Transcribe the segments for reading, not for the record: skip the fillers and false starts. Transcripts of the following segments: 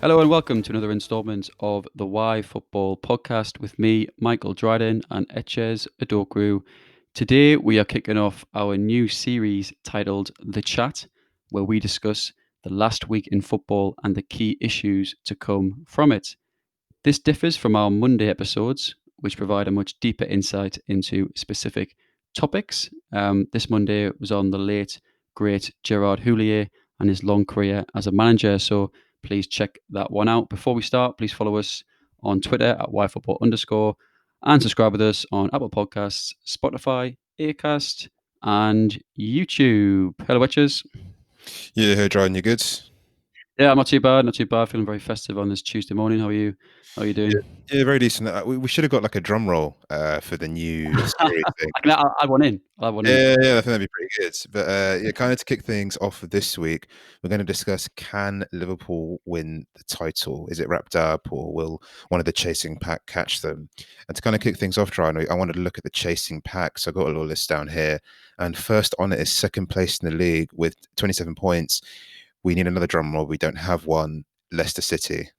Hello and welcome to another instalment of the Wyfutbol podcast with me, Michael Dryden, and Etches Adokru. Today we are kicking off our new series titled The Chat, where we discuss the last week in football and the key issues to come from it. This differs from our Monday episodes, which provide a much deeper insight into specific topics. This Monday was on the late, great Gerard Houllier and his long career as a manager. So please check that one out. Before we start, please follow us on Twitter at yfootball_ and subscribe with us on Apple Podcasts, Spotify, Acast, and YouTube. Hello, Witches. Yeah, hey, Dryden, you good? Yeah, I'm not too bad. Not too bad. Feeling very festive on this Tuesday morning. How are you? How are you Yeah, doing? yeah, very decent. We should have got like a drum roll for the new series thing. I'll add one in. I'll add one in. Yeah, I think that'd be pretty good. But yeah, kind of to kick things off this week, we're going to discuss, can Liverpool win the title? Is it wrapped up, or will one of the chasing pack catch them? And to kind of kick things off, Dryden, I wanted to look at the chasing pack. So I got a little list down here. And first on it is second place in the league with 27 points. We need another drum roll. We don't have one. Leicester City.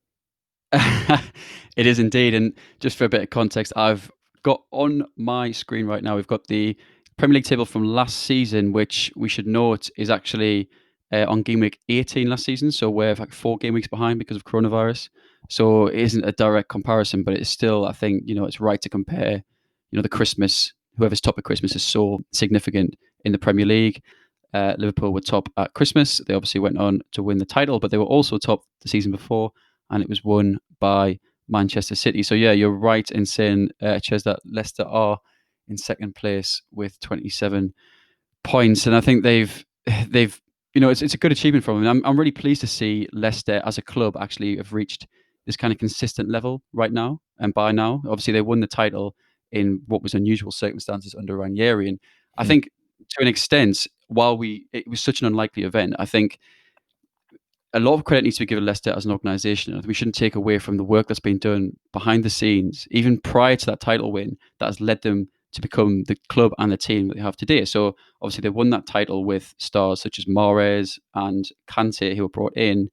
It is indeed. And just for a bit of context, I've got on my screen right now, we've got the Premier League table from last season, which we should note is actually on game week 18 last season. So we're like 4 game weeks behind because of coronavirus. So it isn't a direct comparison, but it's still, I think, it's right to compare, the Christmas, whoever's top at Christmas is so significant in the Premier League. Liverpool were top at Christmas. They obviously went on to win the title, but they were also top the season before, and it was won by Manchester City. So yeah, you're right in saying, Ches, that Leicester are in second place with 27 points, and I think they've it's a good achievement from them. I'm really pleased to see Leicester as a club actually have reached this kind of consistent level right now. And by now, obviously, they won the title in what was unusual circumstances under Ranieri, and I Mm. think to an extent, while it was such an unlikely event, I think a lot of credit needs to be given Leicester as an organisation. We shouldn't take away from the work that's been done behind the scenes, even prior to that title win, that has led them to become the club and the team that they have today. So obviously they won that title with stars such as Mahrez and Kante, who were brought in,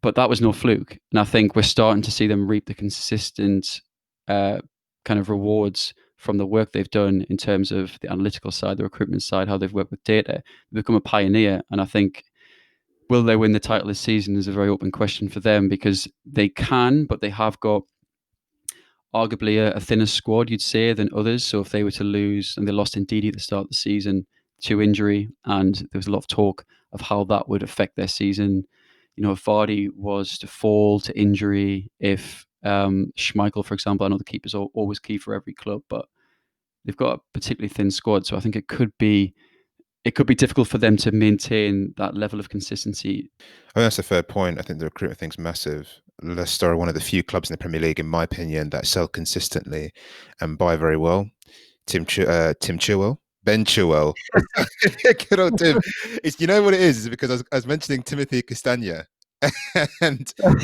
but that was no fluke. And I think we're starting to see them reap the consistent uh, kind of rewards from the work they've done in terms of the analytical side, the recruitment side, how they've worked with data. They've become a pioneer, and I think will they win the title this season is a very open question for them because they can, but they have got arguably a thinner squad, you'd say, than others. So if they were to lose, and they lost Ndidi at the start of the season to injury, and there was a lot of talk of how that would affect their season. If Vardy was to fall to injury, if Schmeichel, for example, I know the keeper's always key for every club, but they've got a particularly thin squad. So I think it could be difficult for them to maintain that level of consistency. I think that's a fair point. I think the recruitment thing's massive. Leicester are one of the few clubs in the Premier League, in my opinion, that sell consistently and buy very well. Tim Chilwell, Ben Chilwell, good old Tim. It's, you know what it is because I was mentioning Timothy Castagna, and I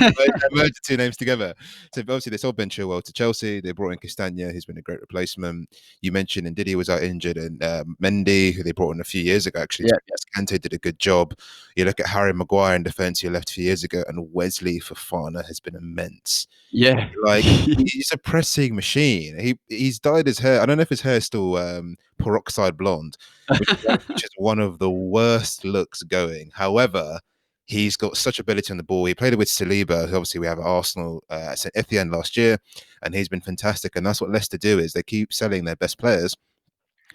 merged the two names together. So obviously they sold Ben Chilwell to Chelsea. They brought in Castagna, who's been a great replacement. You mentioned Ndidi was out injured, and Mendy, who they brought in a few years ago, actually. Yeah, Kante did a good job. You look at Harry Maguire in defence, who left a few years ago, and Wesley Fofana has been immense. yeah, Like, he's a pressing machine. He's dyed his hair. I don't know if his hair is still peroxide blonde, which is one of the worst looks going. However, he's got such ability on the ball. He played it with Saliba, who obviously we have at Arsenal at the end last year, and he's been fantastic. And that's what Leicester do, is they keep selling their best players,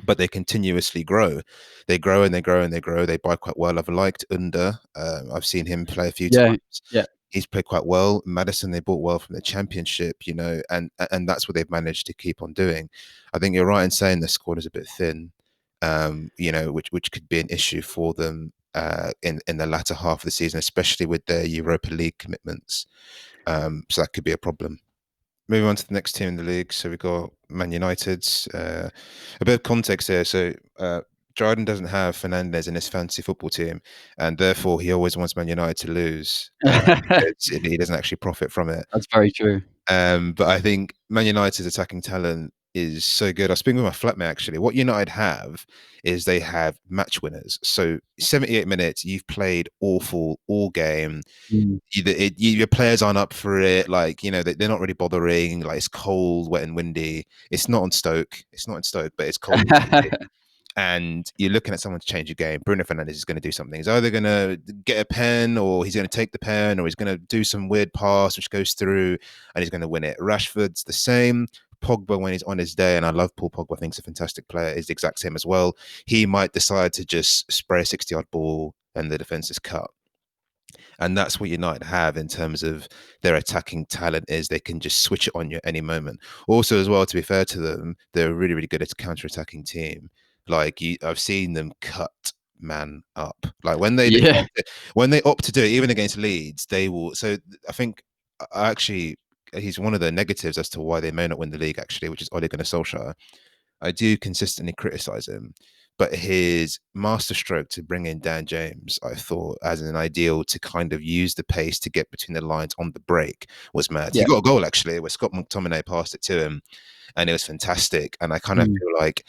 but they continuously grow. They grow and they grow and they grow. They buy quite well. I've liked Under. I've seen him play a few yeah, times. yeah. He's played quite well. Madison, they bought well from the championship, and that's what they've managed to keep on doing. I think you're right in saying the squad is a bit thin, which could be an issue for them in the latter half of the season, especially with their Europa League commitments. So that could be a problem. Moving on to the next team in the league. So we've got Man United. A bit of context here. So Jordan doesn't have Fernandez in his fantasy football team, and therefore he always wants Man United to lose because he doesn't actually profit from it. That's very true. But I think Man United's attacking talent is so good. I was speaking with my flatmate actually. What United have is they have match winners. So 78 minutes, you've played awful all game. Mm. Your players aren't up for it. Like, they're not really bothering. Like, it's cold, wet, and windy. It's not on Stoke. It's not in Stoke, but it's cold and windy. And you're looking at someone to change your game. Bruno Fernandes is going to do something. He's either going to get a pen, or he's going to take the pen, or he's going to do some weird pass which goes through, and he's going to win it. Rashford's the same. Pogba, when he's on his day, and I love Paul Pogba, I think he's a fantastic player, is the exact same as well. He might decide to just spray a 60-yard ball and the defense is cut. And that's what United have in terms of their attacking talent, is they can just switch it on you at any moment. Also, as well, to be fair to them, they're a really, really good at a counter-attacking team. Like, I've seen them cut man up. Like, when they Yeah. opt to do it, even against Leeds, they will. So I think actually he's one of the negatives as to why they may not win the league, actually, which is Ole Gunnar Solskjaer. I do consistently criticize him, but his masterstroke to bring in Dan James, I thought, as an ideal to kind of use the pace to get between the lines on the break was mad. He Yeah. got a goal actually, where Scott McTominay passed it to him, and it was fantastic. And I kind of Mm. feel like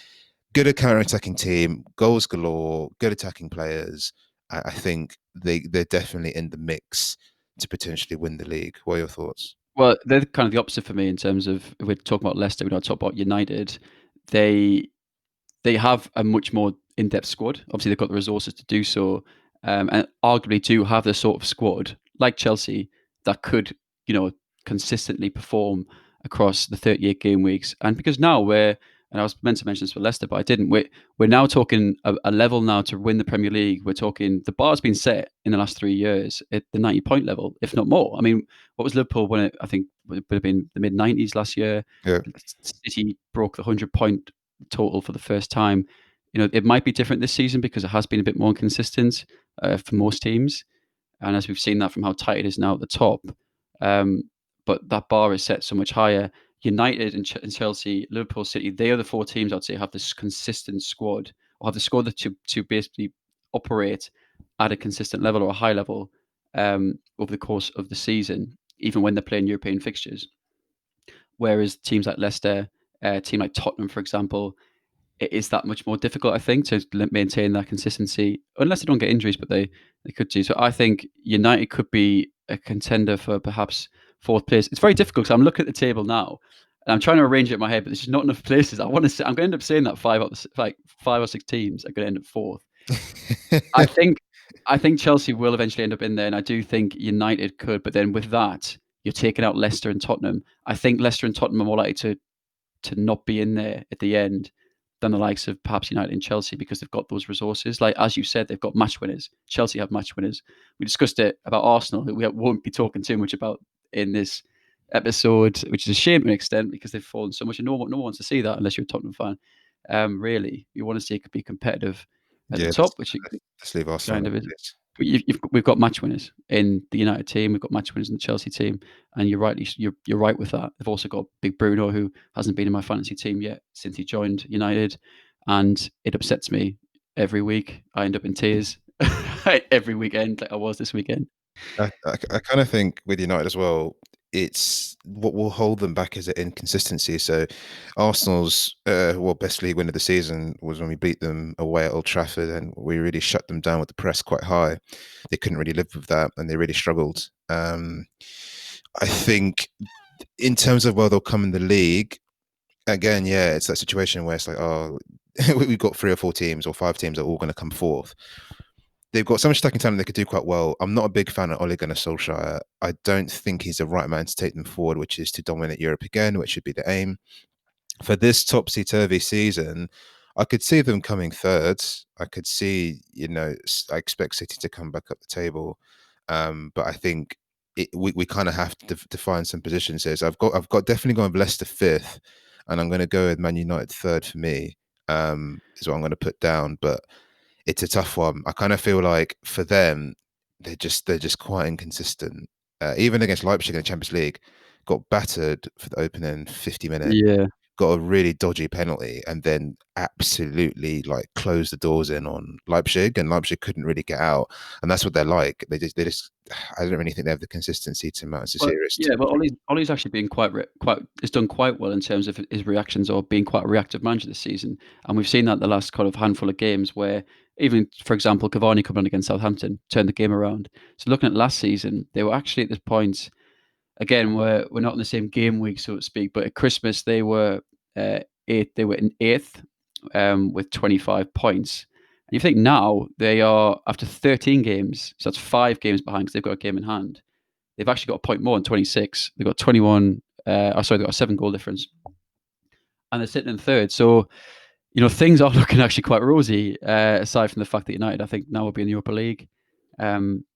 good at counter-attacking team, goals galore, good attacking players. I think they're definitely in the mix to potentially win the league. What are your thoughts? Well, they're kind of the opposite for me in terms of, if we're talking about Leicester, we're not talking about United. They they have a much more in-depth squad. Obviously, they've got the resources to do so, and arguably do have the sort of squad like Chelsea that could, you know, consistently perform across the 38 game weeks. And because now we're, and I was meant to mention this for Leicester, but I didn't. We're now talking a level now to win the Premier League. We're talking the bar's been set in the last 3 years at the 90-point level, if not more. I mean, what was Liverpool when I think it would have been the mid 90s last year? Yeah, City broke the 100-point total for the first time. You know, it might be different this season because it has been a bit more inconsistent for most teams, and as we've seen that from how tight it is now at the top. Um, but that bar is set so much higher. United and Chelsea, Liverpool, City, they are the four teams I'd say have this consistent squad, or have the squad to basically operate at a consistent level or a high level over the course of the season, even when they're playing European fixtures. Whereas teams like Leicester, a team like Tottenham, for example, it is that much more difficult, I think, to maintain that consistency, unless they don't get injuries, but they could do. So I think United could be a contender for perhaps fourth place. It's very difficult because I'm looking at the table now, and I'm trying to arrange it in my head, but there's just not enough places. I want to say I'm going to end up saying that five or six teams are going to end up fourth. I think I think Chelsea will eventually end up in there, and I do think United could. But then with that, you're taking out Leicester and Tottenham. I think Leicester and Tottenham are more likely to not be in there at the end than the likes of perhaps United and Chelsea, because they've got those resources. Like, as you said, they've got match winners. Chelsea have match winners. We discussed it about Arsenal, who we won't be talking too much about in this episode, which is a shame to an extent because they've fallen so much, and no one wants to see that unless you're a Tottenham fan. Really, you want to see it could be competitive at the yeah. top, which it Let's leave kind Arsenal of out is. of this. But we've got match winners in the United team. We've got match winners in the Chelsea team, and you're right with that. They've also got Big Bruno, who hasn't been in my fantasy team yet since he joined United, and it upsets me every week. I end up in tears every weekend, like I was this weekend. I kind of think with United as well, it's what will hold them back is the inconsistency. So Arsenal's best league win of the season was when we beat them away at Old Trafford, and we really shut them down with the press quite high. They couldn't really live with that, and they really struggled. I think in terms of where they'll come in the league, again, yeah, it's that situation where it's like, oh, we've got 3 or 4 teams or 5 teams that are all going to come fourth. They've got so much attacking talent they could do quite well. I'm not a big fan of Ole Gunnar Solskjaer. I don't think he's the right man to take them forward, which is to dominate Europe again, which should be the aim. For this topsy-turvy season, I could see them coming third. I could see, I expect City to come back up the table. But I think we kind of have to define some positions here. So I've got definitely going with Leicester fifth, and I'm going to go with Man United third for me. Is what I'm going to put down. But it's a tough one. I kind of feel like for them, they're just quite inconsistent. Even against Leipzig in the Champions League, got battered for the opening 50 minutes. Yeah. got a really dodgy penalty, and then absolutely like closed the doors in on Leipzig, and Leipzig couldn't really get out. And that's what they're like. They just. I don't really think they have the consistency to mount a But serious. yeah, but Ollie's actually been quite has done quite well in terms of his reactions or being quite a reactive manager this season, and we've seen that the last kind of handful of games where even, for example, Cavani coming on against Southampton turned the game around. So looking at last season, they were actually at this point again. We're not in the same game week, so to speak, but at Christmas they were eighth. They were in eighth with 25 points. And you think now they are after 13 games, so that's 5 games behind because they've got a game in hand. They've actually got a point more in 26. They've got 21. Sorry, they've got a 7 goal difference, and they're sitting in third. So things are looking actually quite rosy. Aside from the fact that United, I think, now will be in the Europa League. Um,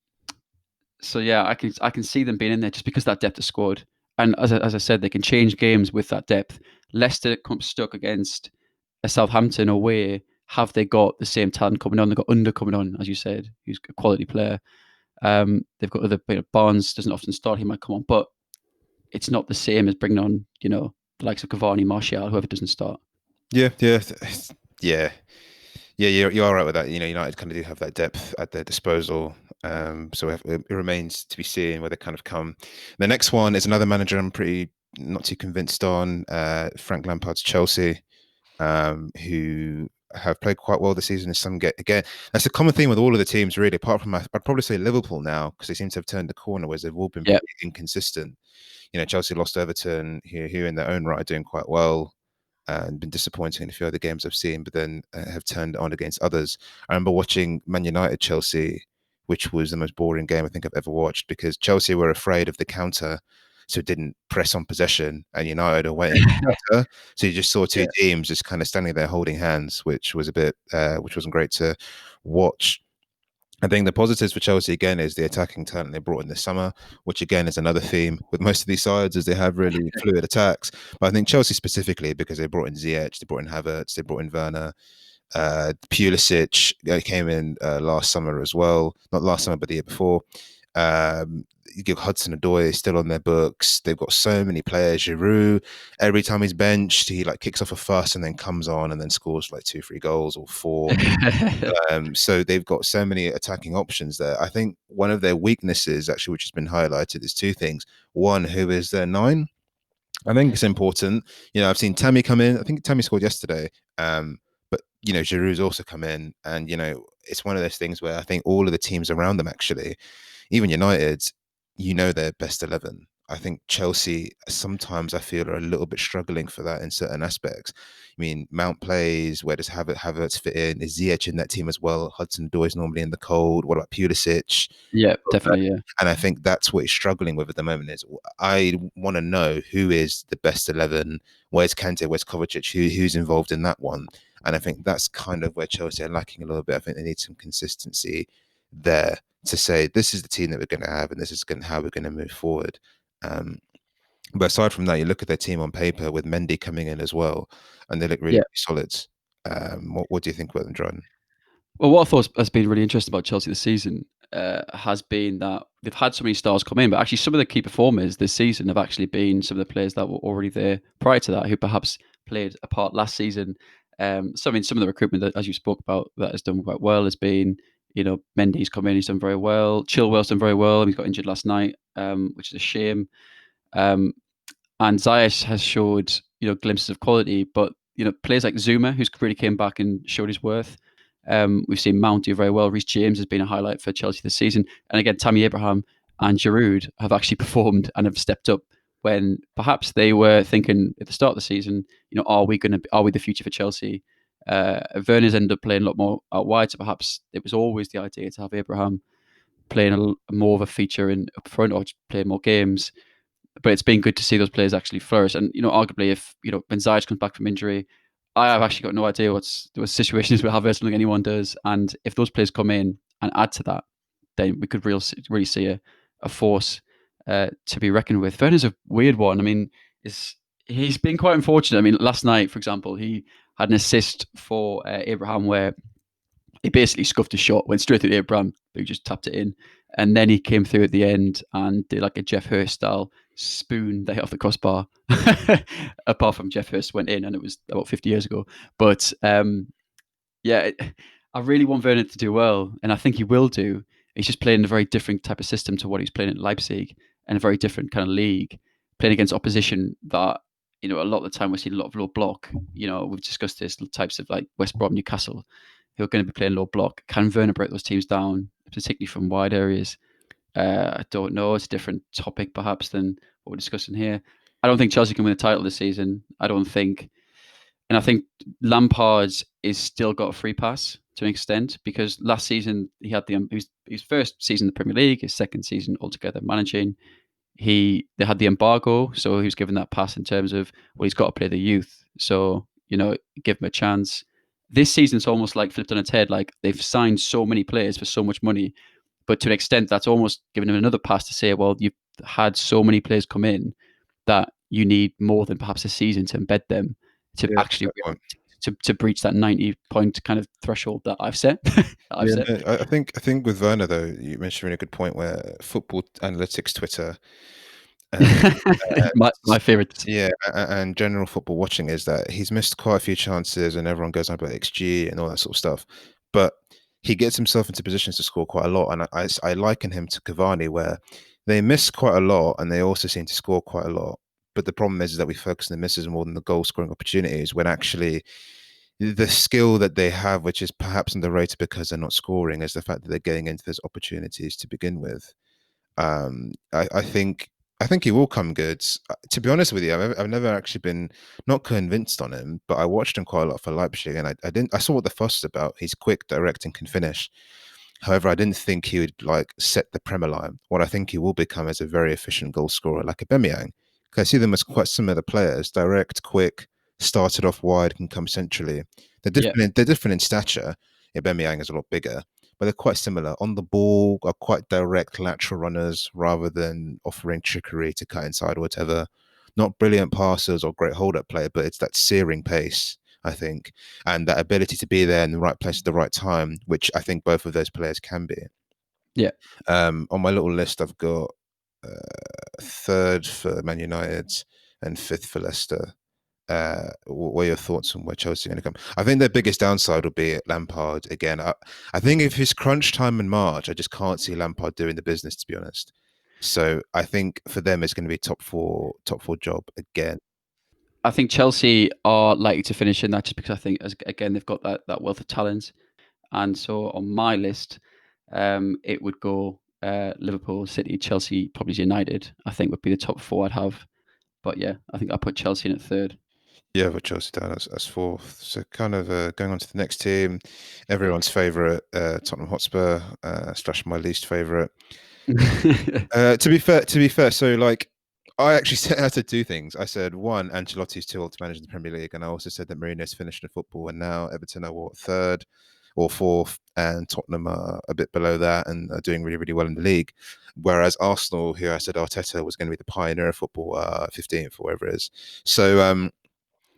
so yeah, I can see them being in there just because of that depth of squad. And as I said, they can change games with that depth. Leicester come stuck against a Southampton away. Have they got the same talent coming on? They've got Under coming on, as you said, who's a quality player. They've got other, Barnes doesn't often start. He might come on, but it's not the same as bringing on, the likes of Cavani, Martial, whoever doesn't start. Yeah, yeah, yeah, yeah. You're all right with that. United kind of do have that depth at their disposal. So it remains to be seen where they kind of come. The next one is another manager I'm pretty not too convinced on. Frank Lampard's Chelsea, who have played quite well this season. Some get again. That's a common theme with all of the teams, really. Apart from I'd probably say Liverpool now because they seem to have turned the corner, whereas they've all been Yeah. pretty inconsistent. Chelsea lost to Everton, who in their own right are doing quite well and been disappointing in a few other games I've seen, but then have turned on against others. I remember watching Man United Chelsea, which was the most boring game I think I've ever watched because Chelsea were afraid of the counter, so didn't press on possession, and United are waiting for the counter. So you just saw two Yeah. teams just kind of standing there holding hands, which was which wasn't great to watch. I think the positives for Chelsea again is the attacking talent they brought in this summer, which again is another theme with most of these sides, as they have really fluid attacks. But I think Chelsea specifically because they brought in Ziyech, they brought in Havertz, they brought in Werner, Pulisic came in last summer as well, not last summer but the year before. You give Hudson-Odoi still on their books. They've got so many players. Giroud, every time he's benched, he like kicks off a fuss and then comes on and then scores like 2-3 goals or 4. So they've got so many attacking options there. I think one of their weaknesses, actually, which has been highlighted, is two things. One, who is their 9? I think it's important. I've seen Tammy come in. I think Tammy scored yesterday. But Giroud's also come in, and it's one of those things where I think all of the teams around them, actually, even United, their best 11. I think Chelsea sometimes I feel are a little bit struggling for that in certain aspects. I mean, Mount plays. Where does Havertz fit in? Is Ziyech in that team as well? Hudson-Odoi is normally in the cold. What about Pulisic? Yeah, definitely. Yeah. And I think that's what he's struggling with at the moment. Is I want to know who is the best 11. Where's Kante? Where's Kovacic? Who's involved in that one? And I think that's kind of where Chelsea are lacking a little bit. I think they need some consistency there to say this is the team that we're going to have, and this is how we're going to move forward. But aside from that, you look at their team on paper with Mendy coming in as well, and they look really, Yeah. really solid. What do you think about them, Jordan? Well, what I thought has been really interesting about Chelsea this season has been that they've had so many stars come in, but actually some of the key performers this season have actually been some of the players that were already there prior to that, who perhaps played a part last season. Some of the recruitment that, as you spoke about, that has done quite well has been, Mendy's come in, he's done very well. Chilwell's done very well. He got injured last night, which is a shame. Um, and Ziyech has showed glimpses of quality, but players like Zuma, who's really came back and showed his worth. We've seen Mount do very well. Reece James has been a highlight for Chelsea this season, and again, Tammy Abraham and Giroud have actually performed and have stepped up when perhaps they were thinking at the start of the season, are we the future for Chelsea? Werner's ended up playing a lot more out wide, so perhaps it was always the idea to have Abraham playing more of a feature in up front or playing more games. But it's been good to see those players actually flourish. And arguably, if when Ziyech comes back from injury, I have actually got no idea what the situation is with Havertz. I don't think anyone does. And if those players come in and add to that, then we could really see a force to be reckoned with. Werner's a weird one. I mean, he's been quite unfortunate. I mean, last night, for example, he had an assist for Abraham where he basically scuffed a shot, went straight through the Abraham, who just tapped it in. And then he came through at the end and did like a Jeff Hurst style spoon they hit off the crossbar, apart from Jeff Hurst went in, and it was about 50 years ago. But yeah, I really want Werner to do well, and I think he will do. He's just playing a very different type of system to what he's playing at Leipzig, and a very different kind of league, playing against opposition that, a lot of the time we're seeing a lot of low block. We've discussed this, types of like West Brom, Newcastle, who are going to be playing low block. Can Werner break those teams down, particularly from wide areas? I don't know. It's a different topic perhaps than what we're discussing here. I don't think Chelsea can win the title this season. I don't think, and I think Lampard's is still got a free pass to an extent, because last season he had his first season in the Premier League, his second season altogether managing. They had the embargo, so he was given that pass in terms of, well, he's got to play the youth, so give him a chance. This season's almost like flipped on its head. Like, they've signed so many players for so much money, but to an extent, that's almost giving him another pass to say, well, you've had so many players come in that you need more than perhaps a season to embed them to Yeah, actually fair point. to breach that 90-point kind of threshold that I've set. I've Yeah, set. no, I think with Werner though, you mentioned a really good point where football analytics Twitter and my favorite. yeah, and general football watching is that he's missed quite a few chances, and everyone goes on about XG and all that sort of stuff. But he gets himself into positions to score quite a lot, and I liken him to Cavani, where they miss quite a lot, and they also seem to score quite a lot. But the problem is that we focus on the misses more than the goal scoring opportunities, when actually the skill that they have, which is perhaps underrated because they're not scoring, is the fact that they're getting into those opportunities to begin with. I think he will come good. To be honest with you, I've never actually been not convinced on him, but I watched him quite a lot for Leipzig, and I didn't. I saw what the fuss is about. He's quick, direct, and can finish. However, I didn't think he would like set the Premier line. What I think he will become is a very efficient goal scorer, like a Aubameyang. Because I see them as quite similar players: direct, quick, started off wide, can come centrally. They're Yeah, different. They're different in stature. Aubameyang is a lot bigger, but they're quite similar. On the ball, are quite direct lateral runners rather than offering trickery to cut inside or whatever. Not brilliant passers or great hold-up play, but it's that searing pace, I think, and that ability to be there in the right place at the right time, which I think both of those players can be. yeah. On my little list, I've got third for Man United and fifth for Leicester. What are your thoughts on where Chelsea are going to come? I think their biggest downside will be Lampard again. I think if his crunch time in March, I just can't see Lampard doing the business, to be honest. So I think for them, it's going to be top four job again. I think Chelsea are likely to finish in that, just because I think, again, they've got that wealth of talent. And so on my list, it would go Liverpool, City, Chelsea, probably United. I think would be the top four I'd have. But yeah, I think I put Chelsea in at third. Yeah, with Chelsea down as fourth. So kind of going on to the next team, everyone's favourite, Tottenham Hotspur, slash my least favourite. To be fair, so like I actually set out to do things. I said one, Ancelotti's too old to manage the Premier League, and I also said that Mourinho's finished in football, and now Everton are what, third or fourth, and Tottenham are a bit below that and are doing really, really well in the league. Whereas Arsenal, who I said Arteta was going to be the pioneer of football, 15th or whatever it is. So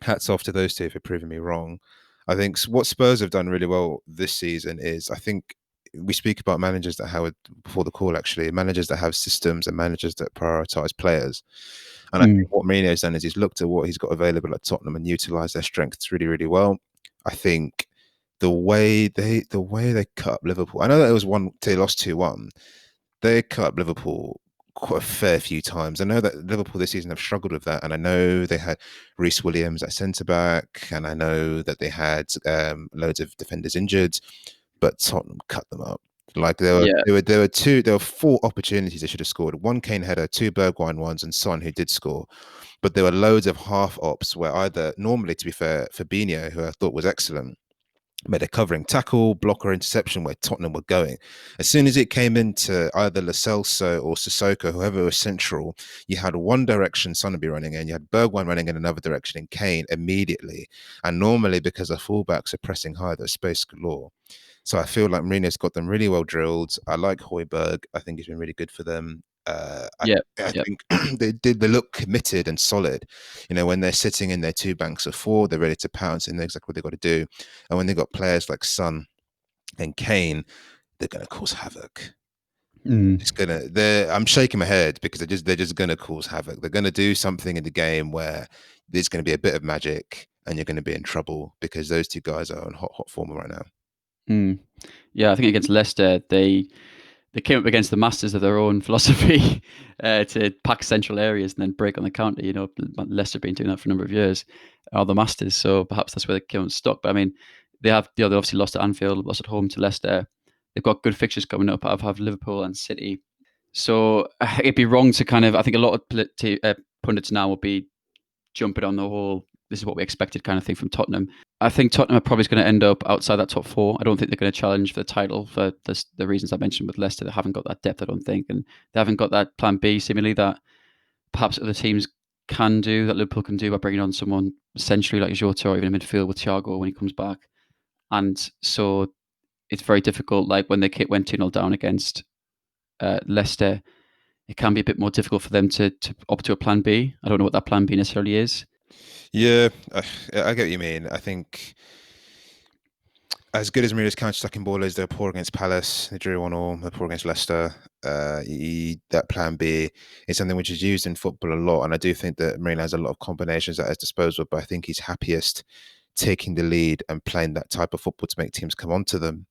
hats off to those two for proving me wrong. I think what Spurs have done really well this season is, I think we speak about managers that have, before the call actually, managers that have systems and managers that prioritize players. And I think Mm. what Mourinho's done is he's looked at what he's got available at Tottenham and utilised their strengths really, really well. I think the way they cut up Liverpool. I know that it was they lost 2-1. They cut up Liverpool quite a fair few times. I know that Liverpool this season have struggled with that, and I know they had Reece Williams at centre back, and I know that they had loads of defenders injured, but Tottenham cut them up. Like Yeah, there were four opportunities they should have scored. One Kane header, two Bergwijn ones, and Son who did score. But there were loads of half ops where either normally, to be fair, Fabinho, who I thought was excellent, made a covering tackle, blocker, interception where Tottenham were going. As soon as it came into either Lo Celso or Sissoko, whoever was central, you had one direction Son would be running in, you had Bergwijn running in another direction, and Kane immediately. And normally, because the fullbacks are pressing high, there's space galore. So I feel like Mourinho's got them really well drilled. I like Højbjerg. I think he's been really good for them. yeah, I yeah, think they look committed and solid. When they're sitting in their two banks of four, they're ready to pounce and know exactly what they've got to do. And when they've got players like Son and Kane, they're going to cause havoc. Mm, Just gonna, they're. I'm shaking my head because they're just gonna cause havoc. They're gonna do something in the game where there's gonna be a bit of magic, and you're gonna be in trouble because those two guys are on hot form right now. mm. Yeah, I think against Leicester, they came up against the masters of their own philosophy to pack central areas and then break on the counter. Leicester have been doing that for a number of years, are the masters. So perhaps that's where they came unstuck. But I mean, they obviously lost at Anfield, lost at home to Leicester. They've got good fixtures coming up. I've have Liverpool and City. So it'd be wrong to kind of. I think a lot of pundits now will be jumping on the whole. This is what we expected kind of thing from Tottenham. I think Tottenham are probably going to end up outside that top four. I don't think they're going to challenge for the title for the reasons I mentioned with Leicester. They haven't got that depth, I don't think, and they haven't got that plan B, seemingly, that perhaps other teams can do, that Liverpool can do by bringing on someone essentially like Jota or even in midfield with Thiago when he comes back. And so it's very difficult. Like when they went 2-0 down against Leicester, it can be a bit more difficult for them to opt to a plan B. I don't know what that plan B necessarily is. Yeah, I get what you mean. I think as good as Mourinho's counter-attacking ball is, they're poor against Palace. They drew 1-1. They're poor against Leicester. That plan B is something which is used in football a lot, and I do think that Mourinho has a lot of combinations at his disposal. But I think he's happiest taking the lead and playing that type of football to make teams come onto them.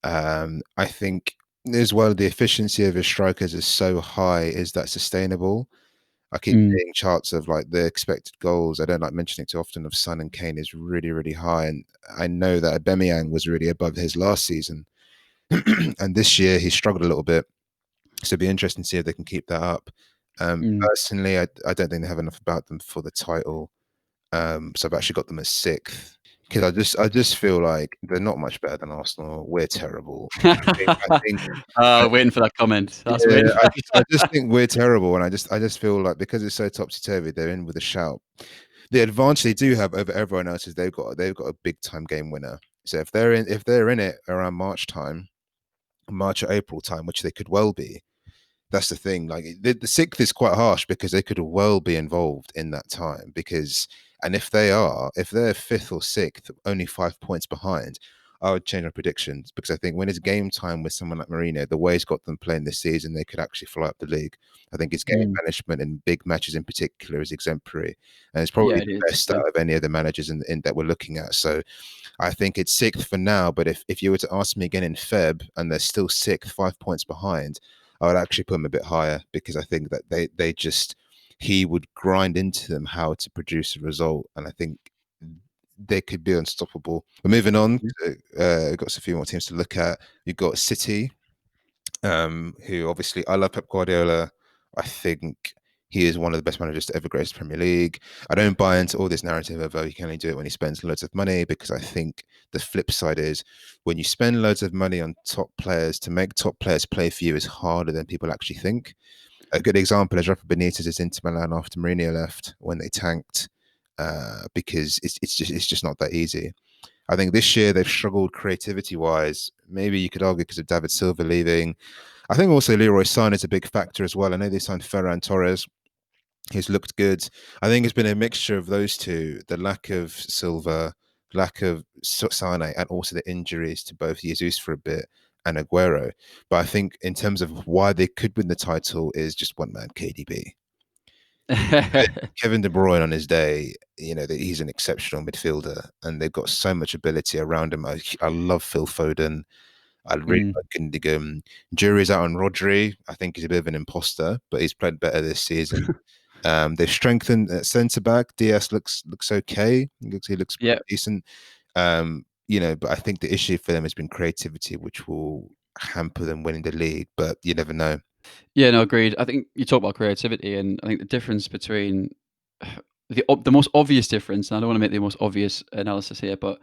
I think as well the efficiency of his strikers is so high. Is that sustainable? I keep Mm, seeing charts of like the expected goals. I don't like mentioning it too often of Son and Kane is really, really high. And I know that Aubameyang was really above his last season. And this year he struggled a little bit. So it'd be interesting to see if they can keep that up. mm. Personally, I don't think they have enough about them for the title. So I've actually got them as sixth because I just feel like they're not much better than Arsenal. We're terrible. I think Waiting for that comment. That's yeah, waiting. I just think we're terrible, and I just feel like because it's so topsy turvy, they're in with a shout. The advantage they do have over everyone else is they've got a big time game winner. So if they're in it around March time, March or April time, which they could well be, that's the thing. Like the sixth is quite harsh because they could well be involved in that time. Because and if they're fifth or sixth, only 5 points behind, I would change my predictions because I think when it's game time with someone like Mourinho, the way he's got them playing this season, they could actually fly up the league. I think his game Mm. management in big matches in particular is exemplary, and it's Yeah, probably it the is. best Yeah. out of any of the managers in that we're looking at. So I think it's sixth for now, but if you were to ask me again in Feb and they're still sixth, 5 points behind, I would actually put them a bit higher because I think that they just he would grind into them how to produce a result, and I think they could be unstoppable. But moving on, we've got a few more teams to look at. You've got City, who obviously I love Pep Guardiola. I think he is one of the best managers to ever grace the Premier League. I don't buy into all this narrative of he can only do it when he spends loads of money because I think the flip side is when you spend loads of money on top players to make top players play for you is harder than people actually think. A good example is Rafa Benitez Inter Milan after Mourinho left when they tanked because it's just not that easy. I think this year they've struggled creativity wise. Maybe you could argue because of David Silva leaving. I think also Leroy Sane is a big factor as well. I know they signed Ferran Torres, who's looked good. I think it's been a mixture of those two: the lack of Silva, lack of Sane, and also the injuries to both Jesus for a bit and Aguero. But I think in terms of why they could win the title is just one man, KDB. Kevin De Bruyne on his day, he's an exceptional midfielder, and they've got so much ability around him. I love Phil Foden. I really Mm. like Gundogan. Jury's out on Rodri. I think he's a bit of an imposter, but he's played better this season. They've strengthened at centre back. DS looks okay. He looks Yeah. decent. But I think the issue for them has been creativity, which will hamper them winning the league. But you never know. Yeah, no, agreed. I think you talk about creativity, and I think the difference between the most obvious difference, and I don't want to make the most obvious analysis here, but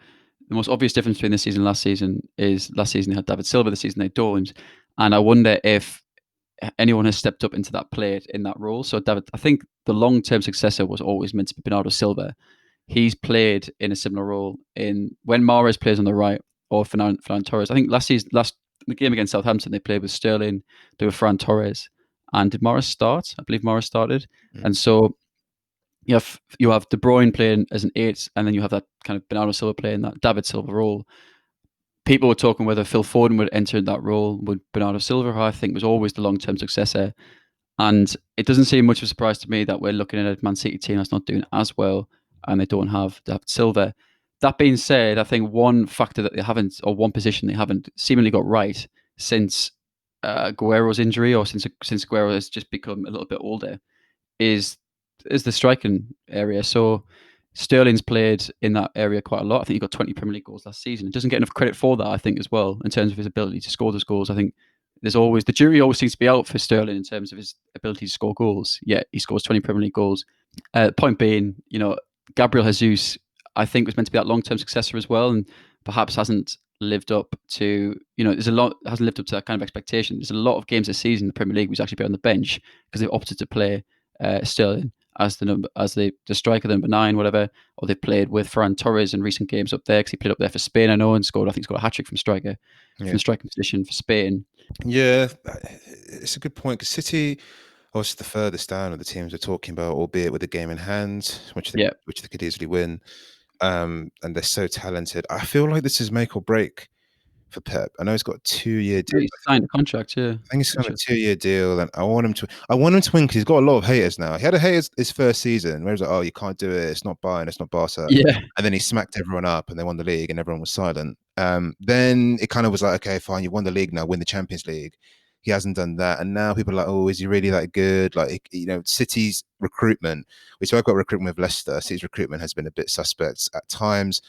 the most obvious difference between this season and last season is last season they had David Silva, this season they don't. And I wonder if anyone has stepped up into that plate in that role. So David, I think the long-term successor was always meant to be Bernardo Silva. He's played in a similar role in when Mahrez plays on the right or Ferran Torres. I think last the game against Southampton, they played with Sterling, they were Ferran Torres, and did Mahrez start? I believe Mahrez started, Mm. and so you have De Bruyne playing as an eight, and then you have that kind of Bernardo Silva playing that David Silva role. people were talking whether Phil Foden would enter that role. Would Bernardo Silva, who I think was always the long-term successor, and it doesn't seem much of a surprise to me that we're looking at a Man City team that's not doing as well, and they don't have David Silva. That being said, I think one factor that they haven't, or one position they haven't seemingly got right since Guerrero's injury, or since Guerrero has just become a little bit older, is is the striking area. So Sterling's played in that area quite a lot. I think he got 20 Premier League goals last season. He doesn't get enough credit for that, I think, as well, in terms of his ability to score those goals. I think there's always the jury always seems to be out for Sterling in terms of his ability to score goals. Yet he scores 20 Premier League goals. Point being, Gabriel Jesus, I think, was meant to be that long-term successor as well, and perhaps hasn't lived up to, there's a lot hasn't lived up to that kind of expectation. There's a lot of games this season in the Premier League who's actually been on the bench because they've opted to play Sterling as the striker, the number 9, whatever, or they played with Ferran Torres in recent games up there because he played up there for Spain, I know, and scored. I think scored a hat trick from Yeah, the striking position for Spain. yeah, it's a good point because City, obviously the furthest down of the teams we're talking about, albeit with a game in hand, Yeah, which they could easily win. And they're so talented. I feel like this is make or break for Pep. I know he's got a 2-year deal. he's signed a contract. Yeah, I think he's on a 2-year deal, and I want him to. I want him to win because he's got a lot of haters now. He had a haters his first season where he was like, "Oh, you can't do it. It's not Bayern. It's not Barca." yeah, And then he smacked everyone up, and they won the league, and everyone was silent. Then it kind of was like, "Okay, fine, you won the league now. Win the Champions League." He hasn't done that, and now people are like, "Oh, is he really that good?" Like, City's recruitment. We spoke about recruitment with Leicester. City's recruitment has been a bit suspect at times.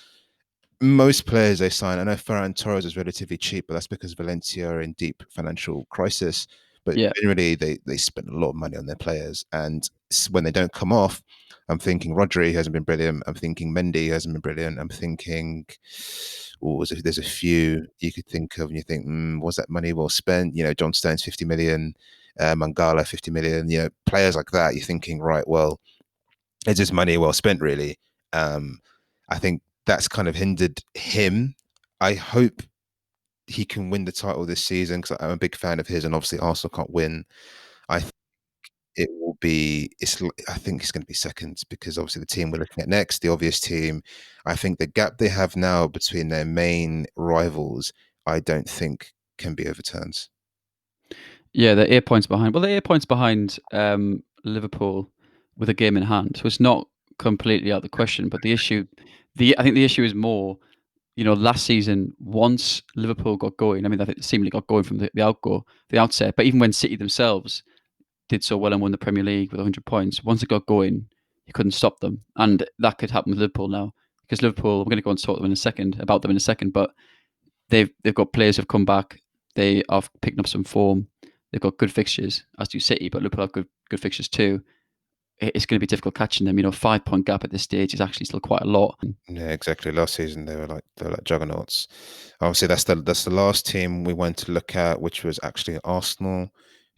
Most players they sign, I know Ferran Torres is relatively cheap, but that's because Valencia are in deep financial crisis. But yeah, generally, they spend a lot of money on their players, and when they don't come off, I'm thinking Rodri hasn't been brilliant. I'm thinking Mendy hasn't been brilliant. I'm thinking, oh, there's a few you could think of, and you think, was that money well spent? John Stones 50 million, Mangala 50 million. Players like that. You're thinking, right, well, it's just money well spent, really. I think that's kind of hindered him. I hope he can win the title this season because I'm a big fan of his, and obviously Arsenal can't win. I think it will be. I think it's going to be second because obviously the team we're looking at next, the obvious team. I think the gap they have now between their main rivals, I don't think can be overturned. yeah. They're 8 points behind. Well, they're 8 points behind Liverpool with a game in hand, so it's not completely out of the question. But I think the issue is more. Last season, once Liverpool got going, I mean, I think they seemingly got going from the outset. But even when City themselves did so well and won the Premier League with 100 points, once it got going, you couldn't stop them. And that could happen with Liverpool now because Liverpool, we're going to go and talk about them in a second, but they've got players who've come back. They are picking up some form. They've got good fixtures, as do City, but Liverpool have good fixtures too. It's going to be difficult catching them. 5 point gap at this stage is actually still quite a lot. Yeah, exactly. Last season they were like juggernauts. Obviously, that's the last team we went to look at, which was actually Arsenal,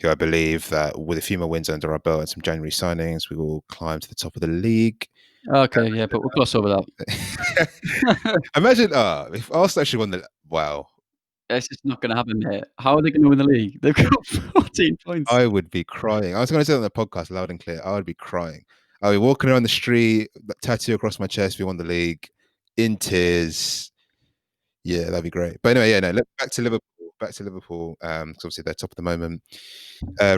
who I believe that with a few more wins under our belt and some January signings, we will climb to the top of the league. Okay, yeah, but we'll gloss over that. Imagine, if Arsenal actually won the wow, It's just not going to happen here. How are they going to win the league? They've got 14 points. I would be crying. I was going to say it on the podcast loud and clear. I would be crying. I'd be walking around the street, tattoo across my chest if we won the league, in tears. Yeah, that'd be great. But anyway, yeah, no, back to Liverpool. Back to Liverpool. 'Cause obviously they're top at the moment.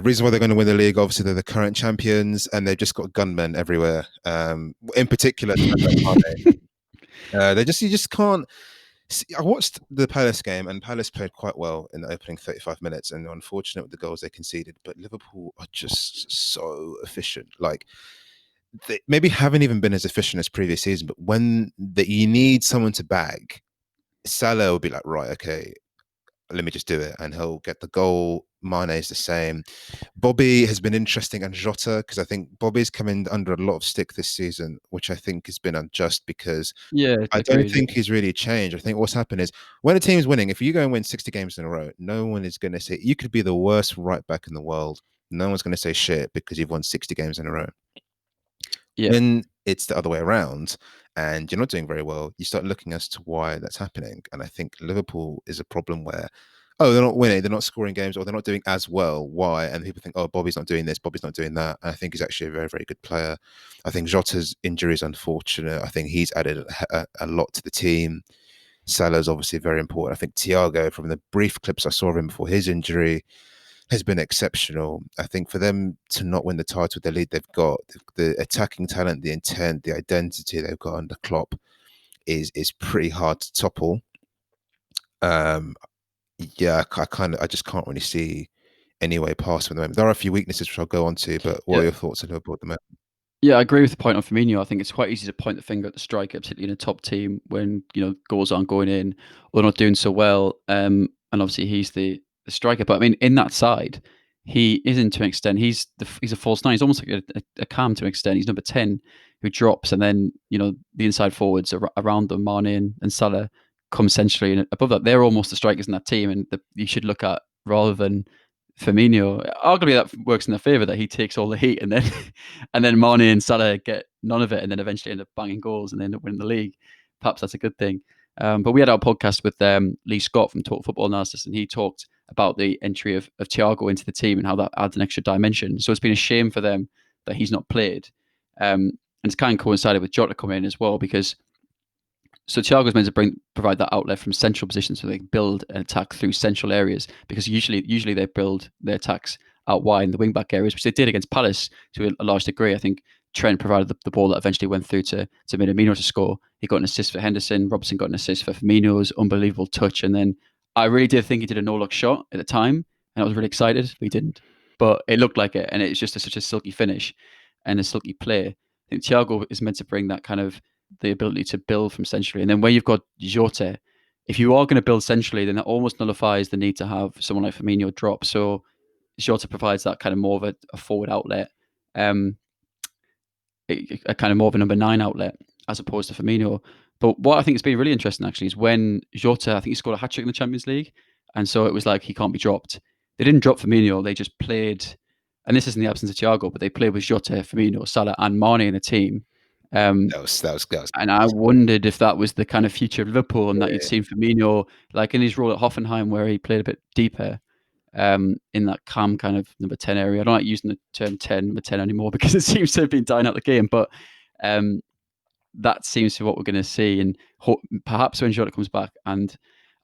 Reason why they're going to win the league, obviously they're the current champions, and they've just got gunmen everywhere. In particular, they just you just can't. See, I watched the Palace game, and Palace played quite well in the opening 35 minutes, and unfortunate with the goals they conceded. But Liverpool are just so efficient. Like they maybe haven't even been as efficient as previous season, but when you need someone to bag, Salah will be like, right, okay, let me just do it, and he'll get the goal. Mane is the same. Bobby has been interesting, and Jota, because I think Bobby's come in under a lot of stick this season, which I think has been unjust because Yeah, I don't agreed. Yeah. think he's really changed. I think what's happened is when a team's winning, if you go and win 60 games in a row, no one is going to say you could be the worst right back in the world. No one's going to say shit because you've won 60 games in a row. Yeah. When it's the other way around and you're not doing very well, you start looking as to why that's happening. And I think Liverpool is a problem where, oh, they're not winning, they're not scoring games, or they're not doing as well. Why? And people think, oh, Bobby's not doing this, Bobby's not doing that. And I think he's actually a very, very good player. I think Jota's injury is unfortunate. I think he's added a lot to the team. Salah's obviously very important. I think Thiago, from the brief clips I saw of him before his injury, has been exceptional. I think for them to not win the title with the lead they've got, the attacking talent, the intent, the identity they've got under Klopp is pretty hard to topple. Um, yeah, I just can't really see any way past them at the moment. There are a few weaknesses which I'll go on to, but what Yeah. are your thoughts on Liverpool at the moment? Yeah, I agree with the point on Firmino. I think it's quite easy to point the finger at the striker, particularly in a top team when goals aren't going in or not doing so well. And obviously he's the striker, but I mean in that side, he isn't to an extent. He's a false nine. He's almost like a cam to an extent. He's number 10 who drops, and then the inside forwards around them, Mane and Salah, come centrally, and above that they're almost the strikers in that team, and you should look at rather than Firmino. Arguably, that works in their favour that he takes all the heat, and then and then Mane and Salah get none of it, and then eventually end up banging goals and end up winning the league. Perhaps that's a good thing. But we had our podcast with Lee Scott from Talk Football Analysis, and he talked about the entry of Thiago into the team and how that adds an extra dimension. So it's been a shame for them that he's not played. And it's kind of coincided with Jota coming in as well, because so Thiago's meant to provide that outlet from central positions so they can build an attack through central areas, because usually they build their attacks out wide in the wing back areas, which they did against Palace to a large degree. I think Trent provided the ball that eventually went through to Minamino to score. He got an assist for Henderson. Robertson got an assist for Firmino's unbelievable touch. And then I really did think he did a no-look shot at the time, and I was really excited. But he didn't. But it looked like it, and it's just such a silky finish and a silky play. I think Thiago is meant to bring that kind of the ability to build from centrally. And then where you've got Jota, if you are going to build centrally, then that almost nullifies the need to have someone like Firmino drop. So Jota provides that kind of more of a forward outlet, um, a kind of more of a number 9 outlet as opposed to Firmino. But what I think has been really interesting actually is when Jota, I think he scored a hat trick in the Champions League, and so it was like he can't be dropped. They didn't drop Firmino; they just played, and this is in the absence of Thiago, but they played with Jota, Firmino, Salah, and Mane in the team. Um, That was and I wondered if that was the kind of future of Liverpool, and that you'd yeah. seen Firmino like in his role at Hoffenheim, where he played a bit deeper, in that calm kind of number 10 area. I don't like using the term 10, number 10 anymore because it seems to have been dying out the game, but um, that seems to be what we're going to see. And perhaps when Jota comes back, and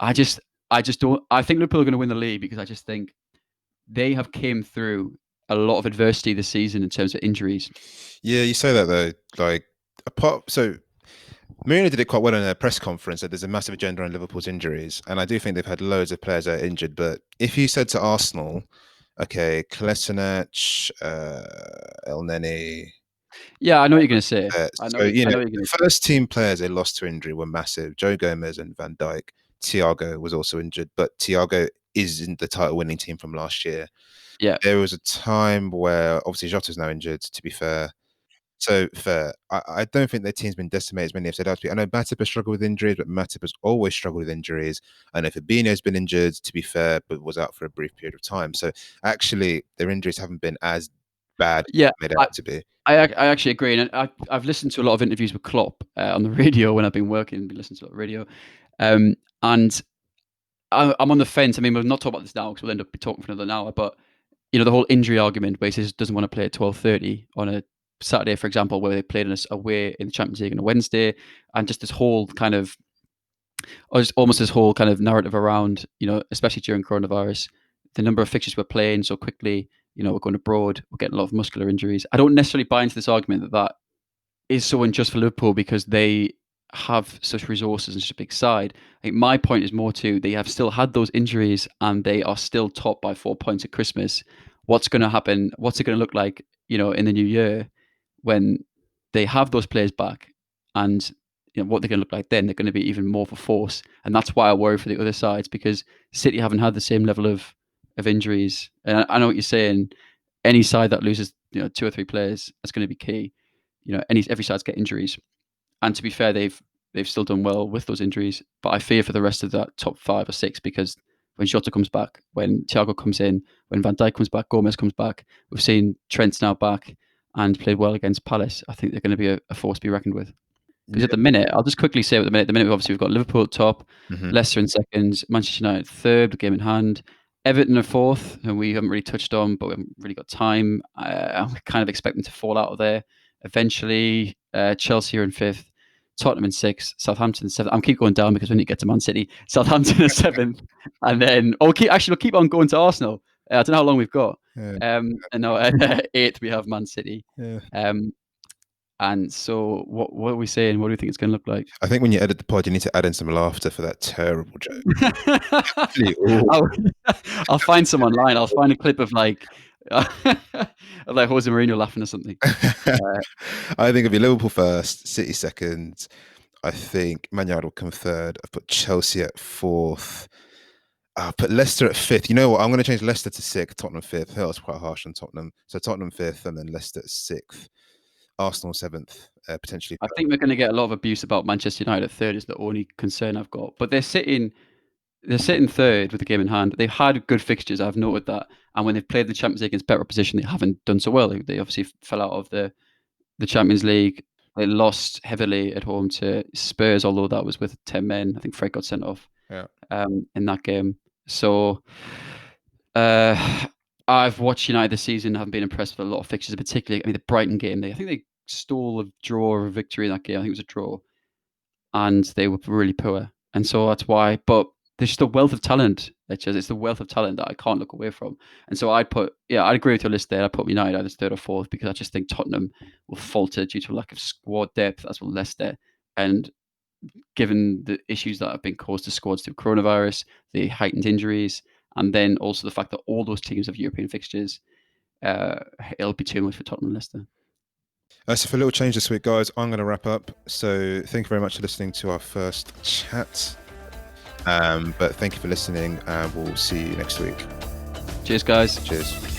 I just, I just don't. I think Liverpool are going to win the league because I just think they have came through a lot of adversity this season in terms of injuries. Yeah, you say that though. Like so Mourinho did it quite well in a press conference that there's a massive agenda on Liverpool's injuries, and I do think they've had loads of players that are injured. But if you said to Arsenal, okay, Kolasinac, El Neni, Yeah, I know what you're going to say. so I know what you're the going to say. first team players they lost to injury were massive. Joe Gomez and Van Dijk. Thiago was also injured, but Thiago isn't the title-winning team from last year. Yeah, There was a time where obviously Jota's now injured. To be fair, so fair. I don't think their team's been decimated as many have said out to be. I know Matip has struggled with injuries, but Matip has always struggled with injuries. I know Fabinho's been injured, to be fair, but was out for a brief period of time. So actually, their injuries haven't been as bad as yeah. they're made I, out to be. I actually agree, and I've listened to a lot of interviews with Klopp on the radio when I've been working. Been listening to a lot of radio, and I'm on the fence. I mean, we'll not talk about this now because we'll end up talking for another hour. But the whole injury argument, where he says doesn't want to play at 12:30 on a Saturday, for example, where they played in away in the Champions League on a Wednesday, and just this whole kind of, or just almost this whole kind of narrative around, especially during coronavirus, the number of fixtures we're playing so quickly. We're going abroad, we're getting a lot of muscular injuries. I don't necessarily buy into this argument that is so unjust for Liverpool because they have such resources and such a big side. I think my point is more to they have still had those injuries and they are still top by 4 points at Christmas. What's going to happen? What's it going to look like, in the new year when they have those players back, and what they're going to look like then? They're going to be even more of a force, and that's why I worry for the other sides because City haven't had the same level of injuries. And I know what you're saying. Any side that loses, 2 or 3 players, that's going to be key. Every side's get injuries, and to be fair, they've still done well with those injuries. But I fear for the rest of that top 5 or 6 because when Jota comes back, when Thiago comes in, when Van Dijk comes back, Gomez comes back, we've seen Trent's now back and played well against Palace. I think they're going to be a force to be reckoned with. Because at Yeah. the minute, I'll just quickly say at the minute we've got Liverpool at top, Mhm. Leicester in second, Manchester United third, the game in hand, Everton are fourth, and we haven't really touched on, but we haven't really got time. I'm kind of expecting to fall out of there eventually. Chelsea are in fifth, Tottenham in 6th, Southampton 7th. I'm keep going down because we need to get to Man City. Southampton in 7th, and then we'll keep on going to Arsenal. I don't know how long we've got. Yeah. And no, 8th we have Man City. Yeah. And so what are we saying? What do you think it's going to look like? I think when you edit the pod, you need to add in some laughter for that terrible joke. Really awful. I'll find some online. I'll find a clip of like of like Jose Mourinho laughing or something. I think it'll be Liverpool first, City second. I think Man United will come third. I've put Chelsea at fourth. I'll put Leicester at fifth. You know what? I'm going to change Leicester to sixth, Tottenham fifth. I think that's quite harsh on Tottenham. So Tottenham fifth and then Leicester at sixth. Arsenal seventh, potentially. I think we're going to get a lot of abuse about Manchester United third is the only concern I've got. But they're sitting third with the game in hand. They've had good fixtures. I've noted that. And when they've played the Champions League against better opposition, they haven't done so well. They obviously fell out of the Champions League. They lost heavily at home to Spurs, although that was with 10 men. I think Fred got sent off in that game. So I've watched United this season. I haven't been impressed with a lot of fixtures, particularly, I mean, the Brighton game. I think they stole a draw or a victory in that game. I think it was a draw. And they were really poor. And so that's why. But there's just a wealth of talent. It's the wealth of talent that I can't look away from. And so I'd agree with your list there. I put United either third or fourth because I just think Tottenham will falter due to a lack of squad depth, as will Leicester. And given the issues that have been caused to squads through coronavirus, the heightened injuries, and then also the fact that all those teams have European fixtures, it'll be too much for Tottenham and Leicester. So for a little change this week, guys, I'm going to wrap up. So thank you very much for listening to our first chat. But thank you for listening, and we'll see you next week. Cheers, guys. Cheers.